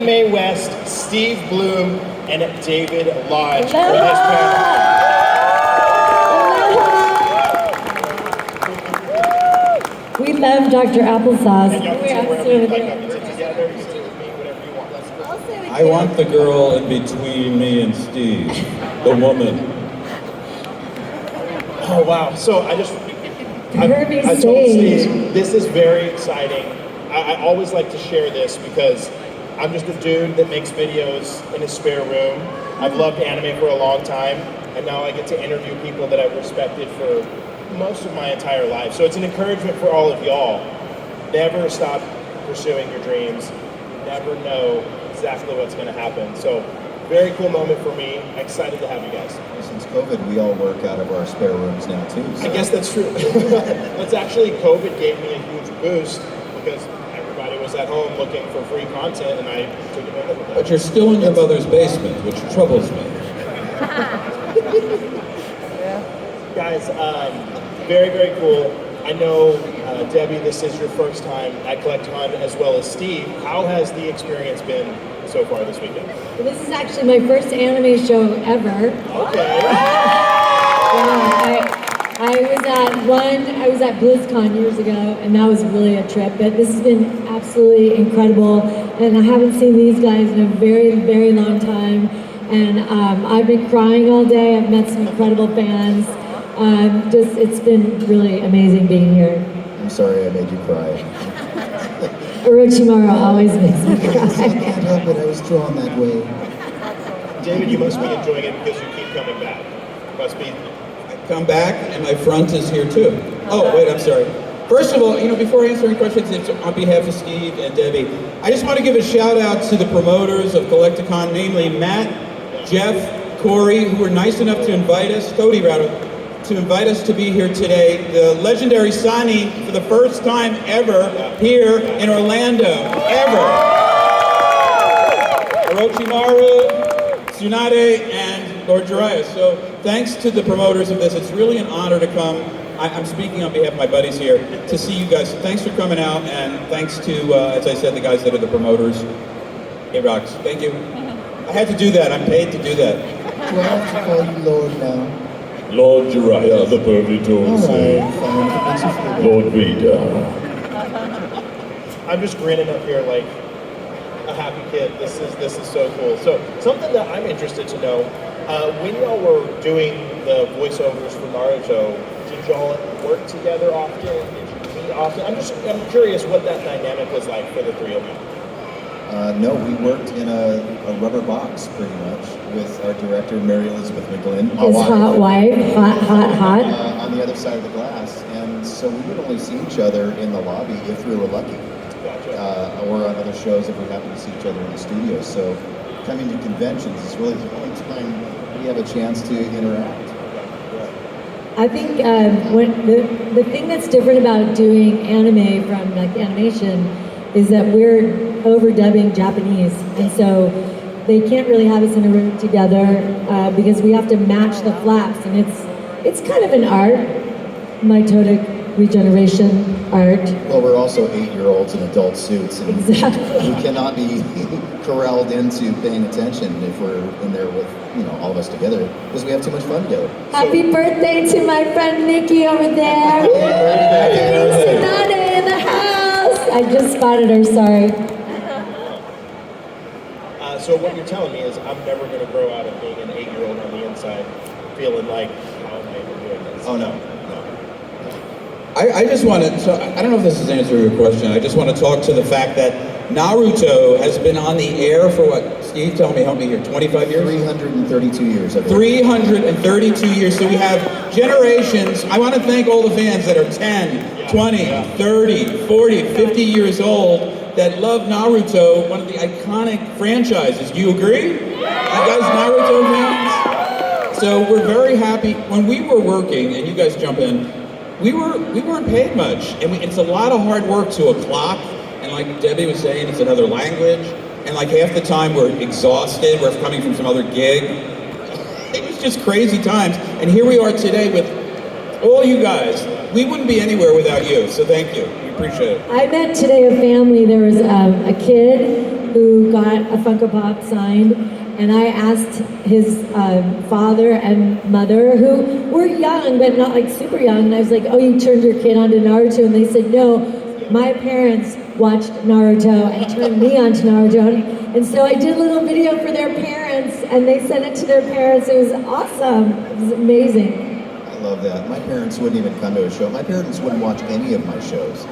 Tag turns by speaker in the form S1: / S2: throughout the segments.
S1: Mae West, Steve Blum, and David Lodge for this panel.
S2: We love Dr. Applesauce.
S1: And y'all can sit wherever you'd like. Y'all can sit together, you sit with me, whatever you want. Let's go.
S3: I want the girl in between me and Steve, the woman.
S1: Oh wow! So I told Steve this is very exciting. I always like to share this because I'm just a dude that makes videos in his spare room. I've loved anime for a long time, and now I get to interview people that I've respected for most of my entire life. So it's an encouragement for all of y'all. Never stop pursuing your dreams. You never know exactly what's going to happen. So very cool moment for me. Excited to have you guys.
S4: Since COVID, we all work out of our spare rooms now too. So.
S1: I guess that's true. That's actually, COVID gave me a huge boost because everybody was at home looking for free content, and I took advantage of that.
S3: But you're still in your mother's basement, which troubles me.
S1: Guys, very, very cool. I know, Debbie, this is your first time at Collectacon, as well as Steve. How has the experience been so far this weekend?
S2: This is actually my first anime show ever.
S1: Okay.
S2: I was at BlizzCon years ago, and that was really a trip. But this has been absolutely incredible, and I haven't seen these guys in a very, very long time. And I've been crying all day. I've met some incredible fans. It's been really amazing being here.
S4: I'm sorry I made you cry.
S2: Orochimaru always makes me cry.
S4: I can't help it, I was drawn that way.
S1: David, you must be enjoying it because you keep coming back. Must be.
S3: I come back, and my front is here too. Oh, wait, I'm sorry. First of all, before answering questions, it's on behalf of Steve and Debbie, I just want to give a shout out to the promoters of Collectacon, namely Matt, Jeff, Corey, who were nice enough to invite us, Cody rather, to invite us to be here today. The legendary Sannin, for the first time ever, here in Orlando, ever. Orochimaru, Tsunade, and Lord Jiraiya. So thanks to the promoters of this. It's really an honor to come. I'm speaking on behalf of my buddies here, to see you guys. So thanks for coming out, and thanks to, as I said, the guys that are the promoters. It rocks. Thank you. I had to do that. I'm paid to do that.
S4: Do I have to call you Lord now?
S3: Lord Jiraiya, the Purgator, Lord Vader.
S1: I'm just grinning up here like a happy kid. This is so cool. So something that I'm interested to know, when y'all were doing the voiceovers for Naruto, did y'all work together often? Did you meet often? I'm curious what that dynamic was like for the three of you.
S4: No, we worked in a rubber box pretty much with our director, Mary Elizabeth McGlynn.
S2: His hot wife, hot.
S4: On the other side of the glass. And so we would only see each other in the lobby if we were lucky.
S1: Gotcha.
S4: Or on other shows if we happened to see each other in the studio. So coming to conventions is really the only time we have a chance to interact.
S2: I think the thing that's different about doing anime from like animation is that we're overdubbing Japanese, and so they can't really have us in a room together because we have to match the flaps, and it's kind of an art, mitotic regeneration art.
S4: Well, we're also 8-year-olds in adult suits, and
S2: Exactly.
S4: we cannot be corralled into paying attention if we're in there with all of us together because we have too much fun together.
S2: Happy birthday to my friend Nikki over there! Tsunade in the house! I just spotted her, sorry.
S1: So what you're telling me is I'm never going to grow out of being an 8-year-old on the inside, feeling like, how am I even doing this?
S4: Oh, no.
S3: I just want to, so I don't know if this is answering your question. I just want to talk to the fact that Naruto has been on the air for what? Steve, tell me, help me here, 25 years?
S4: 332 years.
S3: 332 years. So we have generations. I want to thank all the fans that are 10, 20, 30, 40, 50 years old that love Naruto, one of the iconic franchises. Do you agree? You guys Naruto fans? So we're very happy. When we were working, and you guys jump in, we weren't paid much. And it's a lot of hard work to a clock. And like Debbie was saying, it's another language. And like half the time we're exhausted. We're coming from some other gig. It was just crazy times. And here we are today with all you guys. We wouldn't be anywhere without you. So thank you. We appreciate it.
S2: I met today a family. There was a kid who got a Funko Pop signed, and I asked his father and mother, who were young but not like super young, and I was like, "Oh, you turned your kid onto Naruto?" And they said, "No, my parents watched Naruto and turned me onto Naruto." And so I did a little video for their parents, and they sent it to their parents. It was awesome. It was amazing.
S4: I love that. My parents wouldn't even come to a show. My parents wouldn't watch any of my shows.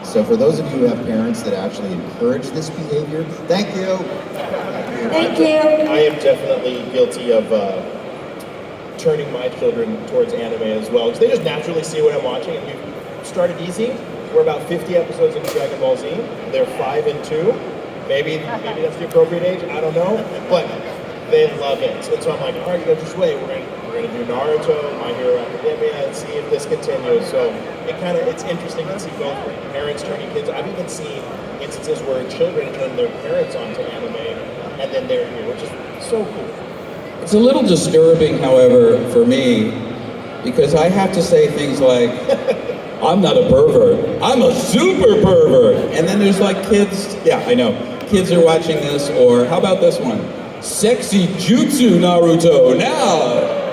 S4: So for those of you who have parents that actually encourage this behavior, thank you.
S2: Thank you.
S1: I am definitely guilty of turning my children towards anime as well, because they just naturally see what I'm watching, and we've started easy. We're about 50 episodes into Dragon Ball Z. They're 5 and 2. Maybe that's the appropriate age. I don't know, but they love it. And so I'm like, all right, just wait. We're gonna do Naruto, My Hero Academia, and see if this continues. So it's interesting to see both parents turning kids. I've even seen instances where children turn their parents onto anime, and then they're here, which is so cool.
S3: It's a little disturbing, however, for me, because I have to say things like, I'm not a pervert, I'm a super pervert. And then there's like kids, yeah, I know, kids are watching this, or how about this one? Sexy Jutsu Naruto, now!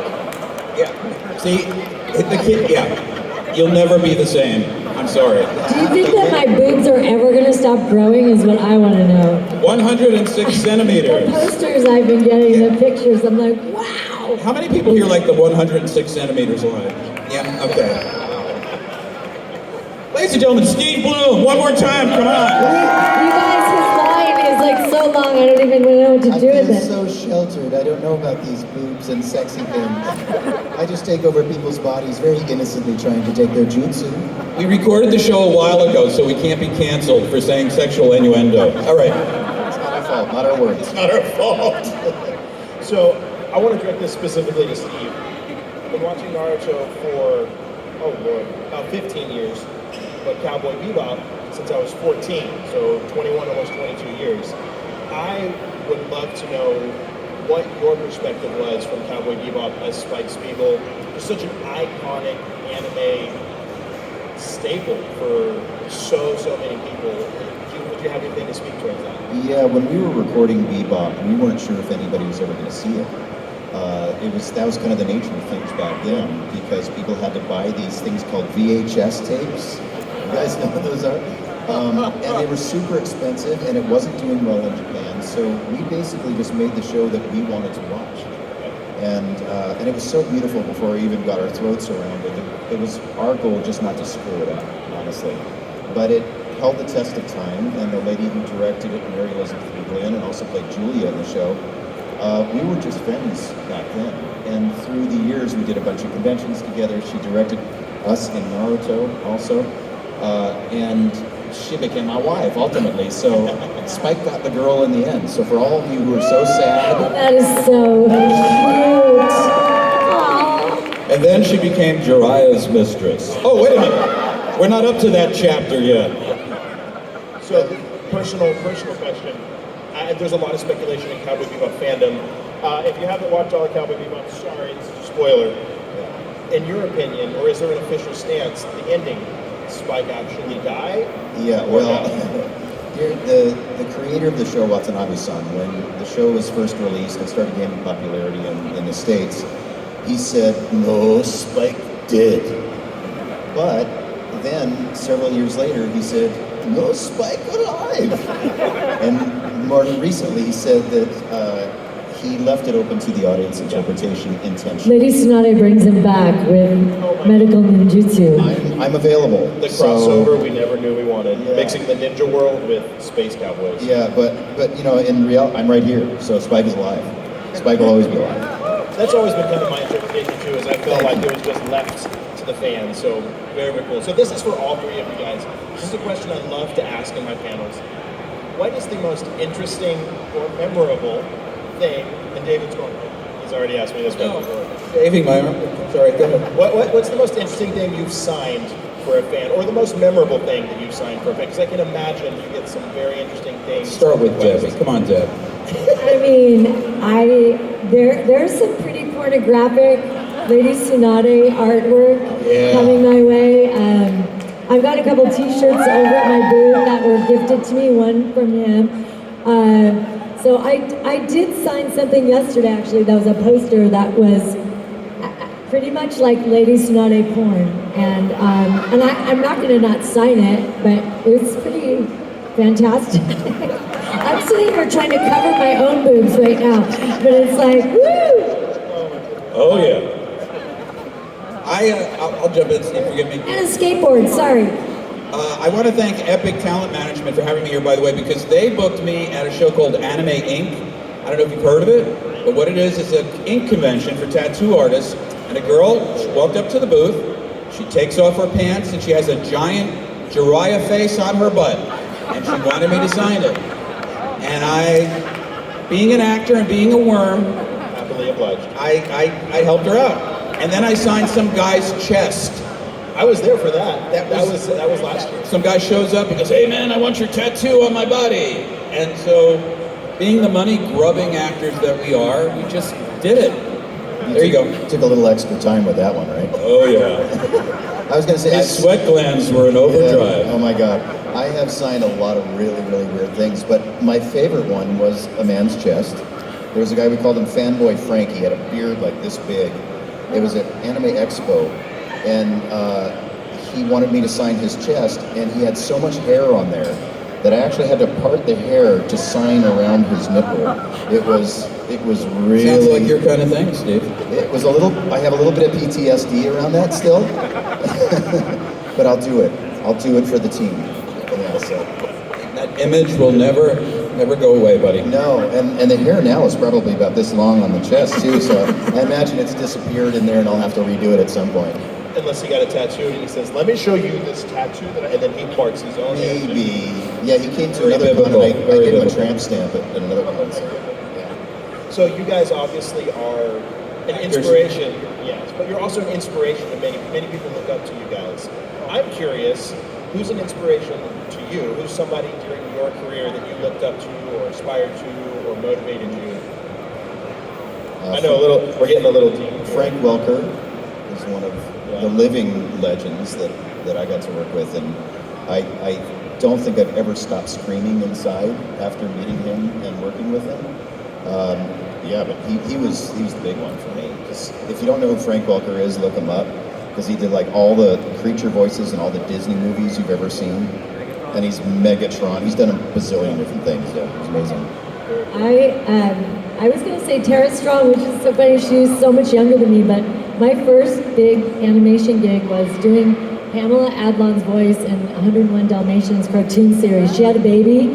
S3: Yeah, see, the kid, yeah, you'll never be the same. I'm sorry.
S2: Do you think that my boobs are ever going to stop growing is what I want to know.
S3: 106 centimeters.
S2: The posters I've been getting, the pictures, I'm like, wow!
S3: How many people here like the 106 centimeters line? Yeah, okay. Ladies and gentlemen, Steve Blum, one more time, come on.
S2: You guys, his line is like so long, I don't even know what to do with
S4: I
S2: it.
S4: feel so sheltered. I don't know about these boobs and sexy things. I just take over people's bodies very innocently trying to take their jutsu.
S3: We recorded the show a while ago, so we can't be canceled for saying sexual innuendo. All right.
S4: It's not our fault, not our words.
S1: It's not our fault. So I want to direct this specifically to Steve. I've been watching Naruto for, oh Lord, about 15 years, but Cowboy Bebop since I was 14, so 21, almost 22 years. I would love to know what your perspective was from Cowboy Bebop as Spike Spiegel. It's such an iconic anime staple for so many people. Would you have anything to speak towards that?
S4: Yeah, when we were recording Bebop, we weren't sure if anybody was ever going to see it. That was kind of the nature of things back then, because people had to buy these things called VHS tapes. You guys know what those are? And they were super expensive, and it wasn't doing well in Japan. So we basically just made the show that we wanted to watch. And it was so beautiful before we even got our throats around it. It was our goal just not to screw it up, honestly. But it held the test of time, and the lady who directed it, Mary Elizabeth Berlin, and also played Julia in the show, we were just friends back then. And through the years, we did a bunch of conventions together. She directed us in Naruto also. And she became my wife, ultimately. So Spike got the girl in the end. So for all of you who are so sad...
S2: That is so cute. Aww.
S3: And then she became Jiraiya's mistress. Oh, wait a minute. We're not up to that chapter yet.
S1: So, personal question. There's a lot of speculation in Cowboy Bebop fandom. If you haven't watched all of Cowboy Bebop, sorry, this is a spoiler. In your opinion, or is there an official stance, the ending, Spike actually die?
S4: Yeah, well, the creator of the show, Watanabe-san, when the show was first released and started gaining popularity in the States, he said, no, Spike dead. But then, several years later, he said, no, Spike alive. And more recently, he said that he left it open to the audience interpretation intentionally.
S2: Lady Tsunade brings him back with medical ninjutsu.
S4: I'm available.
S1: The crossover we never knew we wanted, mixing the ninja world with space cowboys.
S4: Yeah, but you know, in reality, I'm right here, so Spike is alive. Spike will always be alive.
S1: That's always been kind of my interpretation too, is I felt like it was just left to the fans, so very cool. So this is for all three of you guys. This is a question I love to ask in my panels. What is the most interesting or memorable thing, and David's going, he's already asked me this question before.
S3: Saving my arm. Sorry, go ahead.
S1: What's the most interesting thing you've signed for a fan, or the most memorable thing that you've signed for a fan? Because I can imagine you get some very interesting things.
S3: Start with Debbie. Come on, Deb.
S2: I mean, there's some pretty pornographic Lady Tsunade artwork coming my way. I've got a couple T-shirts over at my booth that were gifted to me, one from him. So I did sign something yesterday, actually. That was a poster that was pretty much like Lady Tsunade porn, and I'm not going to not sign it, but it was pretty fantastic. I'm sitting here trying to cover my own boobs right now, but it's like, woo!
S3: Oh yeah. I'll jump in, Steve, forgive me.
S2: And a skateboard, sorry.
S3: I want to thank Epic Talent Management for having me here, by the way, because they booked me at a show called Anime Inc. I don't know if you've heard of it, but what it is an ink convention for tattoo artists. And a girl, she walked up to the booth, she takes off her pants, and she has a giant Jiraiya face on her butt. And she wanted me to sign it. And I, being an actor and being a worm,
S1: Happily obliged.
S3: I helped her out. And then I signed some guy's chest.
S1: I was there for that. That was last year.
S3: Some guy shows up and goes, "Hey man, I want your tattoo on my body." And so, being the money-grubbing actors that we are, we just did it. There you go.
S4: Took a little extra time with that one, right?
S3: Oh yeah.
S4: I was going to say...
S3: His sweat glands were in overdrive.
S4: Yeah, oh my God. I have signed a lot of really, really weird things, but my favorite one was a man's chest. There was a guy, we called him Fanboy Frank. He had a beard like this big. It was at Anime Expo, and he wanted me to sign his chest, and he had so much hair on there that I actually had to part the hair to sign around his nipple. It was really...
S3: Sounds like your kind of thing, Steve.
S4: It was a little... I have a little bit of PTSD around that still, but I'll do it. I'll do it for the team. Yeah, so.
S3: That image will never go away, buddy.
S4: No, and the hair now is probably about this long on the chest too, so I imagine it's disappeared in there and I'll have to redo it at some point.
S1: Unless he got a tattoo and he says, "Let me show you this tattoo," and then he parts his own.
S4: Maybe. Yeah, he came to
S3: Very
S4: another
S3: biblical.
S4: con and I
S3: Very
S4: gave him a
S3: biblical.
S4: tramp stamp at another con. So, yeah.
S1: So you guys obviously are an inspiration, yes, but you're also an inspiration to many people look up to you guys. I'm curious, who's an inspiration to you? Who's somebody during your career that you looked up to or aspired to or motivated you? I know we're getting a little deep.
S4: Frank Welker is one of the living legends that I got to work with, and I don't think I've ever stopped screaming inside after meeting him and working with him. Yeah, but he was the big one for me. Because if you don't know who Frank Welker is, look him up, because he did like all the creature voices in all the Disney movies you've ever seen, and he's Megatron. He's done a bazillion different things. Yeah, he's amazing.
S2: I was going to say Tara Strong, which is so funny. She's so much younger than me, but my first big animation gig was doing Pamela Adlon's voice in 101 Dalmatians cartoon series. She had a baby,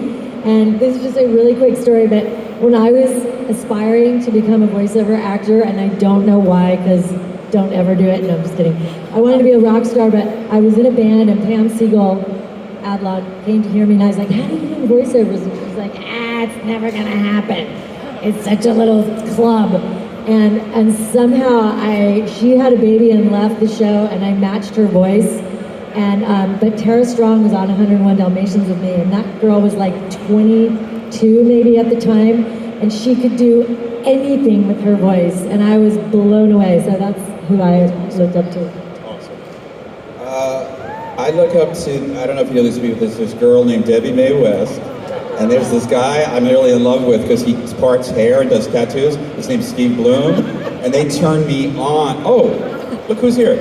S2: and this is just a really quick story, but when I was aspiring to become a voiceover actor, and I don't know why, because don't ever do it, no, I'm just kidding. I wanted to be a rock star, but I was in a band, and Pam Siegel Adlon came to hear me, and I was like, "How do you do voiceovers?" And she was like, "It's never gonna happen. It's such a little club." And somehow she had a baby and left the show, and I matched her voice. And but Tara Strong was on 101 Dalmatians with me, and that girl was like 22 maybe at the time, and she could do anything with her voice, and I was blown away. So that's who I looked up to.
S1: Awesome.
S3: I look up to, I don't know if you know this people, there's this girl named Debi Mae West, and there's this guy I'm really in love with because he parts hair and does tattoos. His name's Steve Blum, and they turn me on. Oh, look who's here.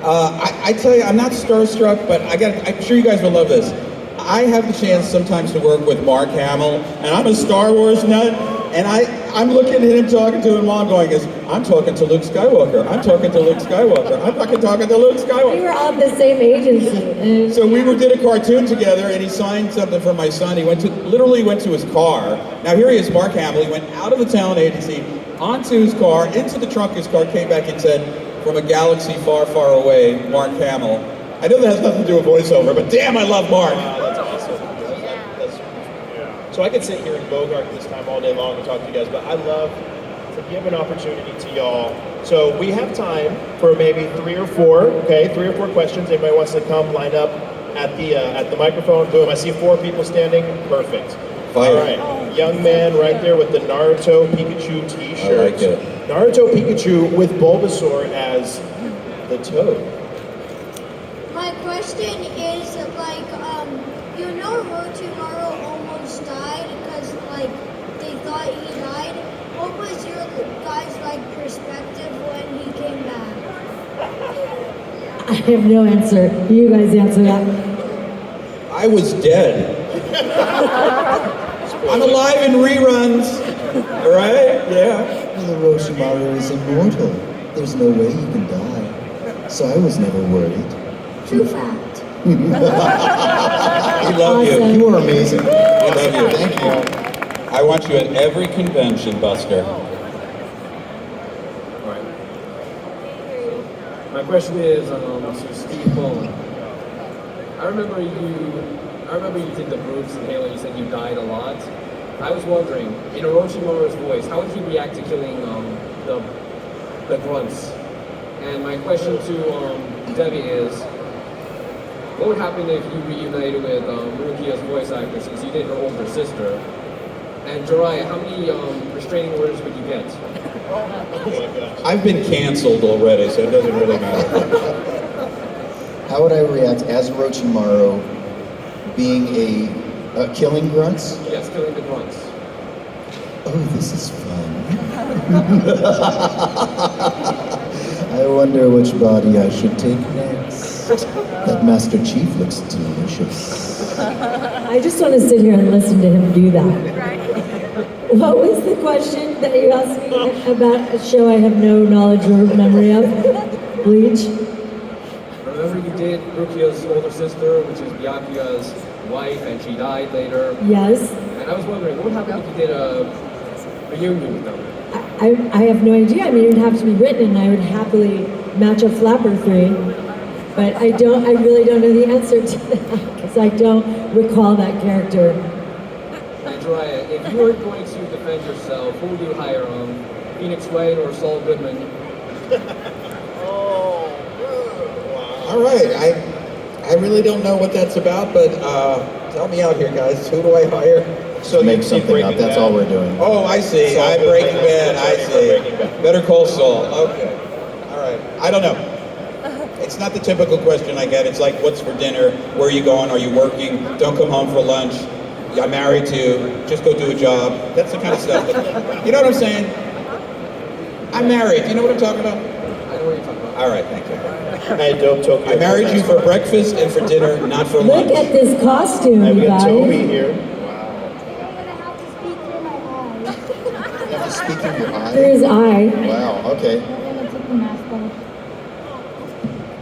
S3: I tell you, I'm not starstruck, but I'm sure you guys will love this. I have the chance sometimes to work with Mark Hamill, and I'm a Star Wars nut, and I'm looking at him talking to him while I'm going, I'm talking to Luke Skywalker. I'm talking to Luke Skywalker. I'm fucking talking to Luke Skywalker.
S2: We were all the same agency.
S3: So we did a cartoon together, and he signed something for my son. He literally went to his car. Now here he is, Mark Hamill. He went out of the talent agency, onto his car, into the trunk of his car, came back and said, "From a galaxy far, far away, Mark Hamill." I know that has nothing to do with voiceover, but damn, I love Mark.
S1: That's awesome. So I could sit here and Bogart this time all day long and talk to you guys, but I love to give an opportunity to y'all. So we have time for maybe three or four questions. Anybody wants to come line up at the microphone? Boom, I see 4 people standing. Perfect.
S3: Fire.
S1: All right, young man right there with the Naruto Pikachu t-shirt.
S3: I like it.
S1: Naruto Pikachu with Bulbasaur as the Toad.
S2: Hi,
S5: My question is Orochimaru almost died because they thought he died. What was your guys' perspective when he came back?
S2: I have no answer. You guys answer that.
S3: I was dead. I'm alive in reruns. Right? Yeah.
S4: Well, Orochimaru is immortal. There's no way he can die. So I was never worried.
S5: True fact.
S3: We love you.
S2: Awesome.
S4: You are amazing.
S3: We love you.
S4: Thank you.
S3: I want you at every convention, Buster.
S6: Alright. My question is to Steve Blum. I remember you did the Bruce and Halo, you said you died a lot. I was wondering, in Orochimaru's voice, how would he react to killing the grunts? And my question to Debbie is, what would happen if you reunited with Rukia's voice actor, since you did her older sister? And Jiraiya, how many restraining orders would you get?
S3: I've been canceled already, so it doesn't really matter.
S4: How would I react as Orochimaru being killing grunts?
S6: Yes, killing the grunts.
S4: Oh, this is fun. I wonder which body I should take next. That Master Chief looks delicious.
S2: I just want to sit here and listen to him do that. What was the question that you asked me about a show I have no knowledge or memory of? Bleach?
S6: Remember you did Rukia's older sister, which is Byakuya's wife, and she died later.
S2: Yes.
S6: And I was wondering, what would happen if you did a reunion with them?
S2: I have no idea. I mean, it would have to be written, and I would happily match a flapper 3. But I really don't know the answer to that, because I don't recall that character.
S6: And Jiraiya, if you were going to defend yourself, who would you hire, Phoenix Wright or Saul Goodman?
S3: All right, I really don't know what that's about, but help me out here, guys. Who do I hire?
S1: So
S4: Make
S1: you see
S4: something up.
S1: Breaking
S4: That's
S1: Bad.
S4: all we're doing.
S3: Oh, I see.
S1: Saul
S3: I'm
S1: Goodman
S3: Breaking
S1: is
S3: Bad. I
S1: returning for
S3: see.
S1: Breaking Bad.
S3: Better Call Saul. Okay. All right. I don't know. It's not the typical question I get. It's like, what's for dinner? Where are you going? Are you working? Don't come home for lunch. I'm married to. Just go do a job. That's the kind of stuff. You know what I'm saying? I'm married. You know what I'm talking about?
S6: I know what you're talking about.
S3: All right. Thank you.
S1: Hey, Dope Tokyo.
S3: I married you for breakfast and for dinner, not for lunch.
S2: Look at this costume,
S1: I've
S2: you
S1: got
S2: guys.
S1: Toby here.
S5: I'm gonna have to speak through my eyes.
S4: You have to speak through your eye?
S2: Through his eye.
S4: Wow, okay.
S5: I'm gonna take the mask off.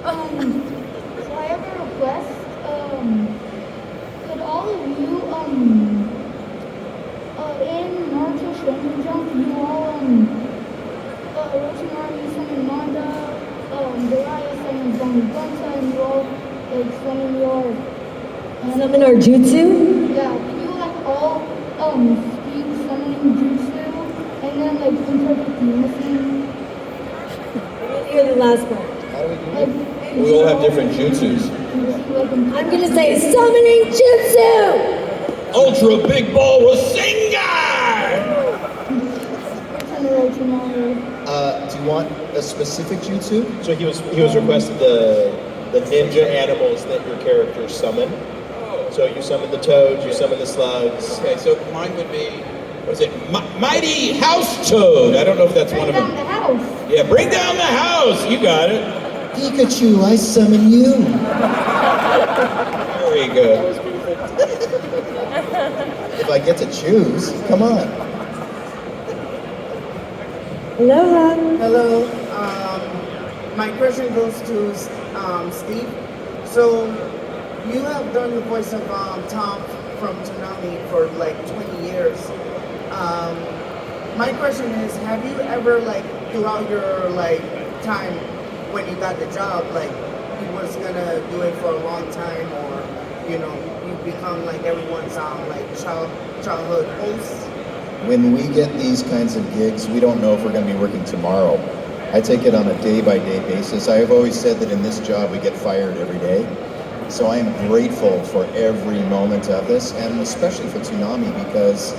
S5: So I have a request. Could all of you, in Naruto Shonen Jump, you all, Orochimaru, you summon Manda, Jiraiya summons Bonita, and you all, summon your...
S2: Summon our jutsu?
S5: Yeah, can you, all, speak summoning jutsu, and then, interpret the unison?
S2: I didn't hear the last part.
S3: We all have different jutsus.
S2: I'm gonna say summoning jutsu!
S3: Ultra Big Ball Rasengan!
S4: Do you want a specific jutsu?
S1: So he was requested the ninja animals that your characters summon. So you summon the toads, you summon the slugs.
S3: Okay, so mine would be, what is it? Mighty House Toad. I don't know if that's one of
S5: Bring
S3: them.
S5: down the house.
S3: Yeah, bring down the house. You got it.
S4: Pikachu, I summon you.
S3: Very good.
S4: If I get to choose, come on.
S2: Aloha.
S7: Hello. My question goes to Steve. So, you have done the voice of Tom from Toonami for 20 years. My question is, have you ever throughout your time when you got the job, you was gonna do it for a long time, or you become everyone's childhood host?
S4: When we get these kinds of gigs, we don't know if we're going to be working tomorrow. I take it on a day-by-day basis. I have always said that in this job we get fired every day. So I am grateful for every moment of this, and especially for Toonami, because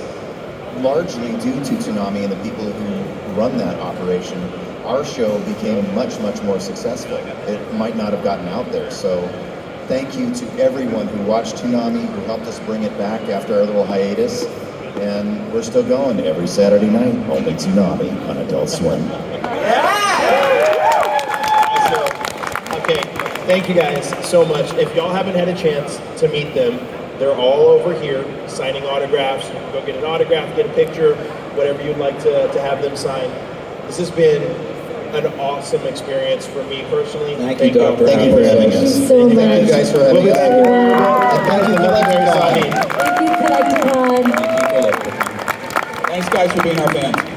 S4: largely due to Toonami and the people who run that operation, our show became much, much more successful. It might not have gotten out there. So Thank you to everyone who watched Toonami, who helped us bring it back after our little hiatus. And we're still going every Saturday night, only Toonami on Adult Swim.
S1: Okay, thank you guys so much. If y'all haven't had a chance to meet them, they're all over here signing autographs. You can go get an autograph, get a picture, whatever you'd like to have them sign. This has been an awesome experience for me personally.
S3: Thank you, Doctor.
S4: Thank you for having us.
S2: Thank you so much.
S4: Thank you guys for
S1: We'll
S4: having
S1: be
S4: us.
S1: back.
S4: And thank you, Collectacon.
S2: Thank you, Collectacon.
S3: Thanks, guys, for being our fans.